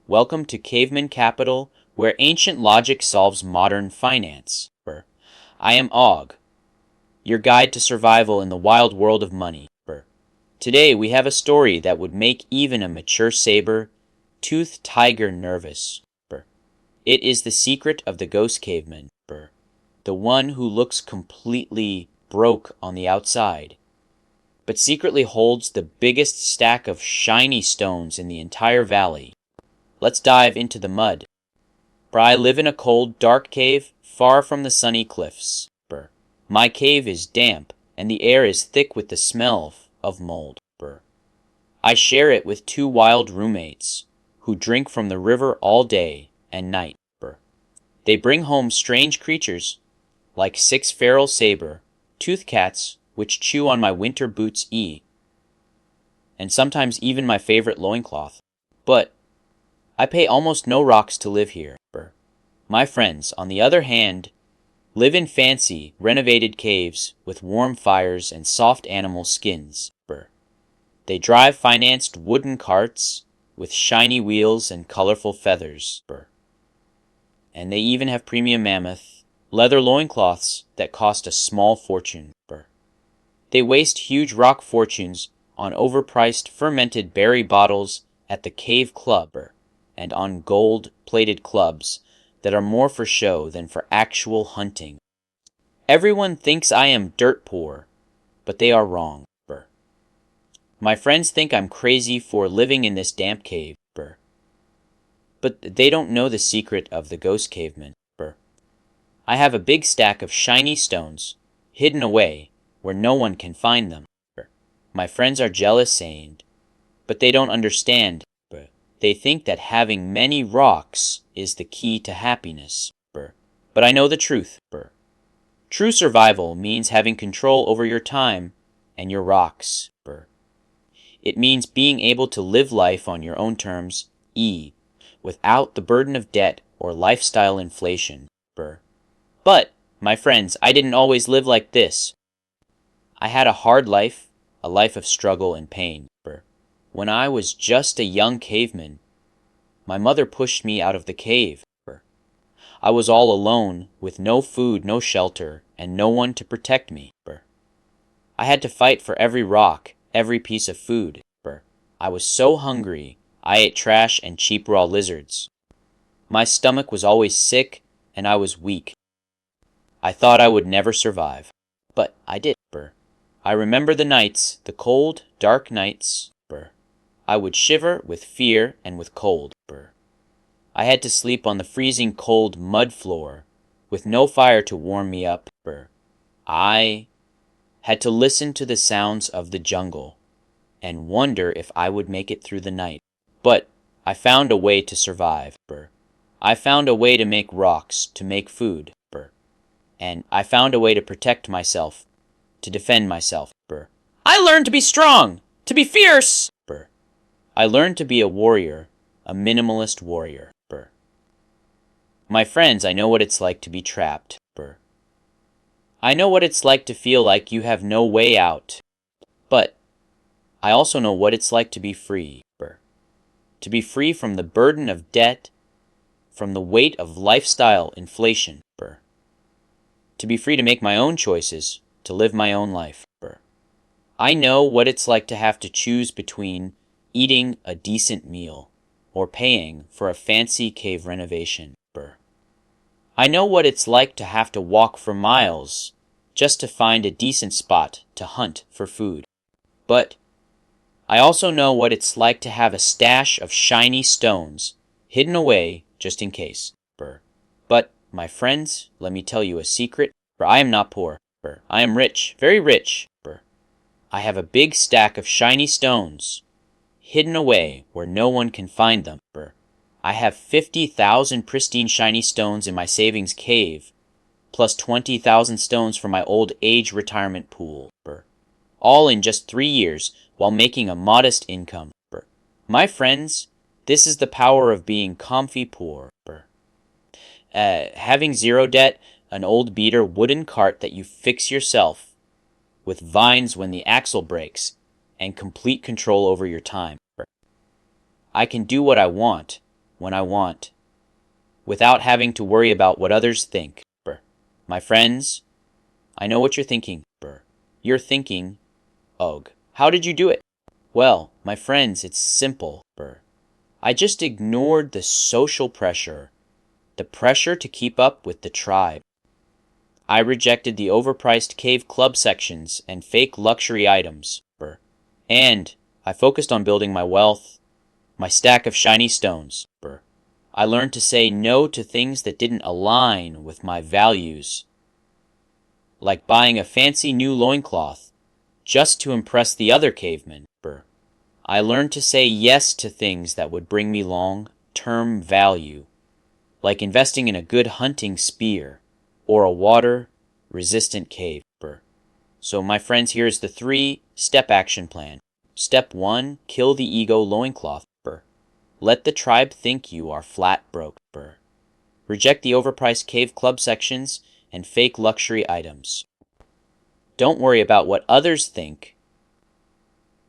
Welcome to Caveman Capital, where ancient logic solves modern finance. I am Ogg, your guide to survival in the wild world of money. Today we have a story that would make even a mature saber-toothed tiger nervous. It is the secret of the ghost caveman, the one who looks completely broke on the outside, but secretly holds the biggest stack of shiny stones in the entire valley. Let's dive into the mud. For I live in a cold, dark cave far from the sunny cliffs. My cave is damp, and the air is thick with the smell of mold. I share it with two wild roommates who drink from the river all day and night. They bring home strange creatures like 6 feral saber-toothed cats which chew on my winter boots and sometimes even my favorite loincloth. But I pay almost no rocks to live here. My friends, on the other hand, live in fancy, renovated caves with warm fires and soft animal skins. They drive financed wooden carts with shiny wheels and colorful feathers. And they even have premium mammoth leather loincloths that cost a small fortune. They waste huge rock fortunes on overpriced fermented berry bottles at the Cave Club and on gold-plated clubs that are more for show than for actual hunting. Everyone thinks I am dirt poor, but they are wrong. My friends think I'm crazy for living in this damp cave, but they don't know the secret of the ghost caveman. I have a big stack of shiny stones, hidden away where no one can find them. My friends are jealous but they don't understand. They think that having many rocks is the key to happiness. But I know the truth. True survival means having control over your time and your rocks. It means being able to live life on your own terms, without the burden of debt or lifestyle inflation. But, my friends, I didn't always live like this. I had a hard life, a life of struggle and pain. When I was just a young caveman, my mother pushed me out of the cave. I was all alone, with no food, no shelter, and no one to protect me. I had to fight for every rock, every piece of food. I was so hungry, I ate trash and cheap raw lizards. My stomach was always sick, and I was weak. I thought I would never survive, but I did. I remember the nights, the cold, dark nights. I would shiver with fear and with cold. I had to sleep on the freezing cold mud floor, with no fire to warm me up. I had to listen to the sounds of the jungle and wonder if I would make it through the night. But I found a way to survive. I found a way to make rocks, to make food. And I found a way to protect myself, to defend myself. I learned to be strong, to be fierce. I learned to be a warrior, a minimalist warrior. My friends, I know what it's like to be trapped. I know what it's like to feel like you have no way out. But I also know what it's like to be free. To be free from the burden of debt, from the weight of lifestyle inflation. To be free to make my own choices, to live my own life. I know what it's like to have to choose between eating a decent meal or paying for a fancy cave renovation. I know what it's like to have to walk for miles just to find a decent spot to hunt for food. But I also know what it's like to have a stash of shiny stones hidden away just in case. But, my friends, let me tell you a secret, for I am not poor. I am rich, very rich. I have a big stack of shiny stones hidden away where no one can find them. I have 50,000 pristine shiny stones in my savings cave, plus 20,000 stones from my old age retirement pool. All in just 3 years, while making a modest income. My friends, this is the power of being comfy poor. Having zero debt, an old beater wooden cart that you fix yourself, with vines when the axle breaks, and complete control over your time. I can do what I want, when I want, without having to worry about what others think. My friends, I know what you're thinking. You're thinking, Ogg, how did you do it? Well, my friends, it's simple. I just ignored the social pressure, the pressure to keep up with the tribe. I rejected the overpriced cave club sections and fake luxury items. And I focused on building my wealth, my stack of shiny stones. I learned to say no to things that didn't align with my values, like buying a fancy new loincloth just to impress the other cavemen. I learned to say yes to things that would bring me long-term value, like investing in a good hunting spear or a water-resistant cave. So my friends, here's the 3-step action plan. Step 1, kill the ego loincloth. Let the tribe think you are flat broke. Reject the overpriced cave club sections and fake luxury items. Don't worry about what others think.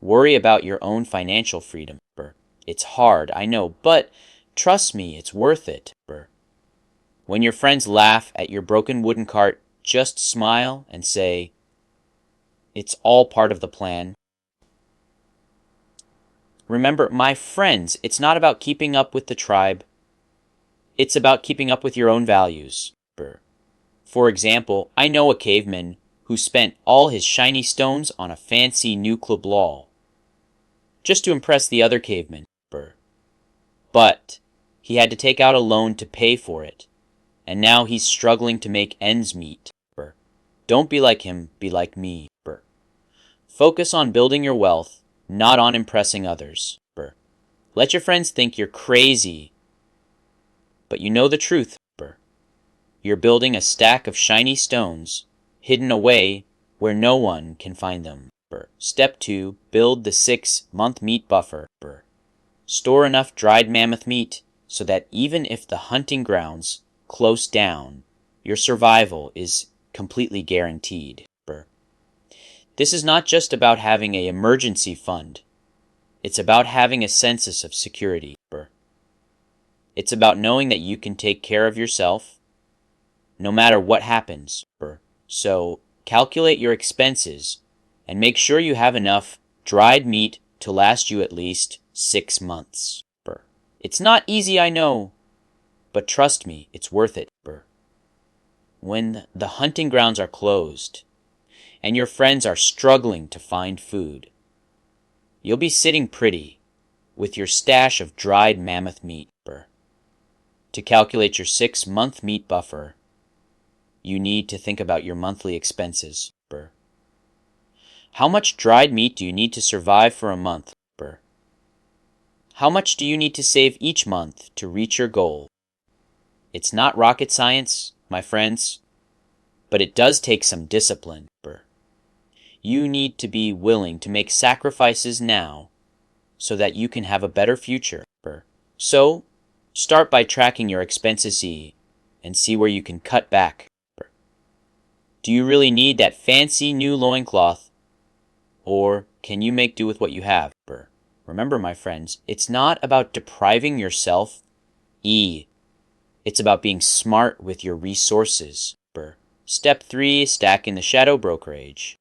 Worry about your own financial freedom. It's hard, I know, but trust me, it's worth it. When your friends laugh at your broken wooden cart, just smile and say, it's all part of the plan. Remember, my friends, it's not about keeping up with the tribe. It's about keeping up with your own values. For example, I know a caveman who spent all his shiny stones on a fancy new kloblaw, just to impress the other cavemen. But he had to take out a loan to pay for it, and now he's struggling to make ends meet. Don't be like him, be like me. Focus on building your wealth, not on impressing others. Let your friends think you're crazy, but you know the truth. You're building a stack of shiny stones, hidden away where no one can find them. Step 2, build the 6-month meat buffer. Store enough dried mammoth meat so that even if the hunting grounds close down, your survival is completely guaranteed. This is not just about having an emergency fund. It's about having a sense of security. It's about knowing that you can take care of yourself no matter what happens. So calculate your expenses and make sure you have enough dried meat to last you at least 6 months. It's not easy, I know, but trust me, it's worth it. When the hunting grounds are closed and your friends are struggling to find food, you'll be sitting pretty with your stash of dried mammoth meat. To calculate your 6-month meat buffer, you need to think about your monthly expenses. How much dried meat do you need to survive for a month? How much do you need to save each month to reach your goal? It's not rocket science, my friends, but it does take some discipline. You need to be willing to make sacrifices now so that you can have a better future. So, start by tracking your expenses and see where you can cut back. Do you really need that fancy new loincloth, or can you make do with what you have? Remember, my friends, it's not about depriving yourself. It's about being smart with your resources. Step 3, stack in the shadow brokerage.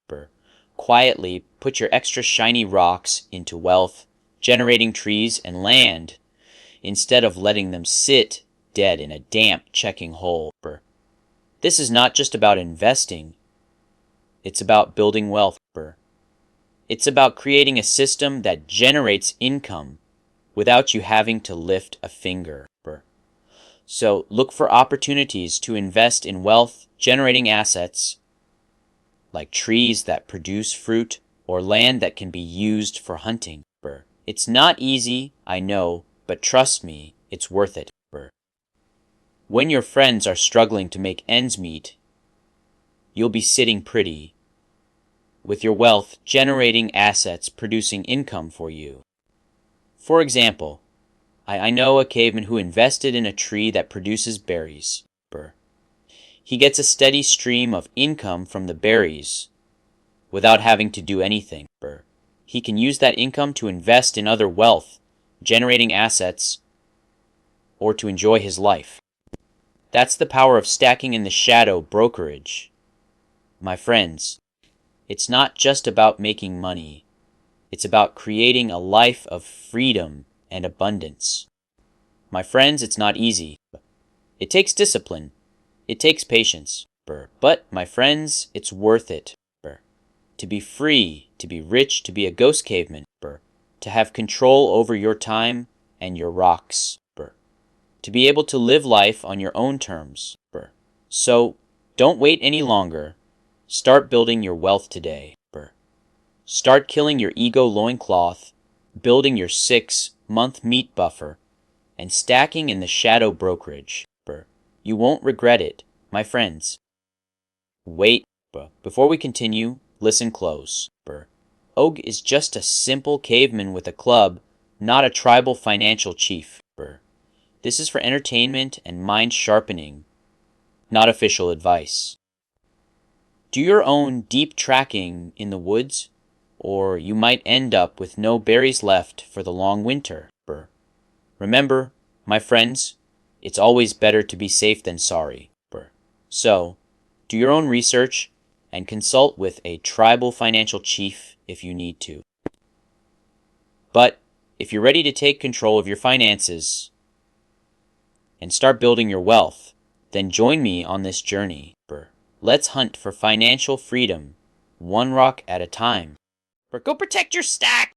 Quietly put your extra shiny rocks into wealth, generating trees and land, instead of letting them sit dead in a damp checking hole. This is not just about investing. It's about building wealth. It's about creating a system that generates income without you having to lift a finger. So look for opportunities to invest in wealth-generating assets like trees that produce fruit or land that can be used for hunting. It's not easy, I know, but trust me, it's worth it. When your friends are struggling to make ends meet, you'll be sitting pretty with your wealth generating assets producing income for you. For example, I know a caveman who invested in a tree that produces berries. He gets a steady stream of income from the berries without having to do anything. He can use that income to invest in other wealth generating assets or to enjoy his life. That's the power of stacking in the shadow brokerage. My friends, it's not just about making money. It's about creating a life of freedom and abundance. My friends, it's not easy. It takes discipline. It takes patience. But, my friends, it's worth it. To be free, to be rich, to be a ghost caveman. To have control over your time and your rocks. To be able to live life on your own terms. So, don't wait any longer. Start building your wealth today. Start killing your ego loincloth, building your 6-month meat buffer, and stacking in the shadow brokerage. You won't regret it, my friends. Wait, before we continue, listen close. Ogg is just a simple caveman with a club, not a tribal financial chief. This is for entertainment and mind sharpening, not official advice. Do your own deep tracking in the woods, or you might end up with no berries left for the long winter. Remember, my friends, it's always better to be safe than sorry. So, do your own research and consult with a tribal financial chief if you need to. But if you're ready to take control of your finances and start building your wealth, then join me on this journey. Let's hunt for financial freedom, one rock at a time. Go protect your stack!